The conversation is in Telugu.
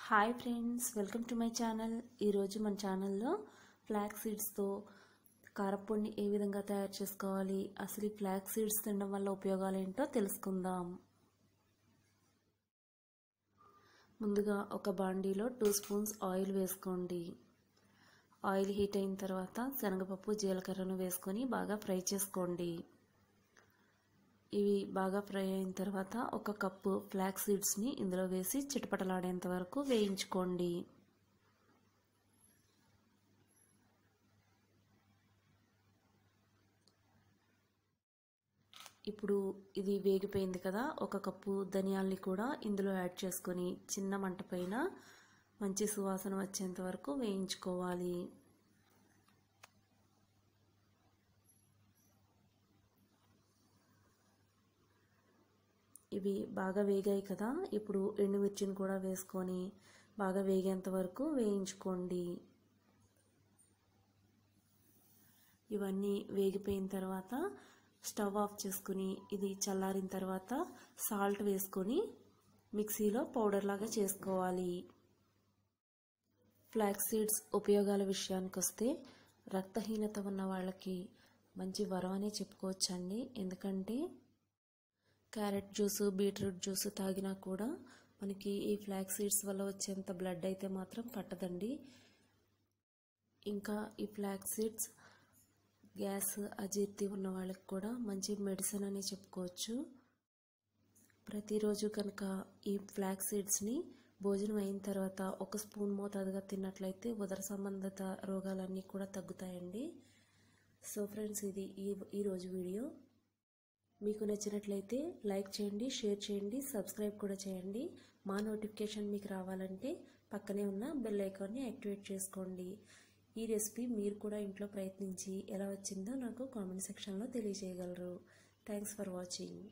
Hi friends, welcome to my channel. ఈరోజు మన ఛానల్లో ఫ్లాక్స్ సీడ్స్తో కారపొడిని ఏ విధంగా తయారు చేసుకోవాలి, అసలు ఈ ఫ్లాక్స్ సీడ్స్ తినడం వల్ల ఉపయోగాలు ఏంటో తెలుసుకుందాం. ముందుగా ఒక బాండీలో 2 స్పూన్స్ ఆయిల్ వేసుకోండి. ఆయిల్ హీట్ అయిన తర్వాత శనగపప్పు, జీలకర్రను వేసుకొని బాగా ఫ్రై చేసుకోండి. ఇవి బాగా ఫ్రై అయిన తర్వాత 1 కప్పు ఫ్లాక్స్ సీడ్స్ని ఇందులో వేసి చిటపటలాడేంత వరకు వేయించుకోండి. ఇప్పుడు ఇది వేగిపోయింది కదా, 1 కప్పు ధనియాల్ని కూడా ఇందులో యాడ్ చేసుకొని చిన్న మంట పైన మంచి సువాసన వచ్చేంత వరకు వేయించుకోవాలి. ఇవి బాగా వేగాయి కదా, ఇప్పుడు ఎండుమిర్చిని కూడా వేసుకొని బాగా వేగేంత వరకు వేయించుకోండి. ఇవన్నీ వేగిపోయిన తర్వాత స్టవ్ ఆఫ్ చేసుకుని ఇది చల్లారిన తర్వాత సాల్ట్ వేసుకొని మిక్సీలో పౌడర్ లాగా చేసుకోవాలి. ఫ్లాక్స్ సీడ్స్ ఉపయోగాల విషయానికి వస్తే రక్తహీనత ఉన్న వాళ్ళకి మంచి వరం అనే చెప్పుకోవచ్చండి. ఎందుకంటే క్యారెట్ జ్యూసు, బీట్రూట్ జ్యూసు తాగినా కూడా మనకి ఈ ఫ్లాక్స్ సీడ్స్ వల్ల వచ్చేంత బ్లడ్ అయితే మాత్రం పట్టదండి. ఇంకా ఈ ఫ్లాక్స్ సీడ్స్ గ్యాస్, అజీర్తి ఉన్న వాళ్ళకి కూడా మంచి మెడిసిన్ అని చెప్పుకోవచ్చు. ప్రతిరోజు కనుక ఈ ఫ్లాక్స్ సీడ్స్ని భోజనం అయిన తర్వాత 1 స్పూన్ మోతాదుగా తిన్నట్లయితే ఉదర సంబంధిత రోగాలన్నీ కూడా తగ్గుతాయండి. సో ఫ్రెండ్స్, ఇది ఈరోజు వీడియో. మీకు నచ్చినట్లయితే లైక్ చేయండి, షేర్ చేయండి, సబ్స్క్రైబ్ కూడా చేయండి. మా నోటిఫికేషన్ మీకు రావాలంటే పక్కనే ఉన్న బెల్ ఐకాన్ని యాక్టివేట్ చేసుకోండి. ఈ రెసిపీ మీరు కూడా ఇంట్లో ప్రయత్నించి ఎలా వచ్చిందో నాకు కామెంట్ సెక్షన్లో తెలియజేయగలరు. Thanks for watching.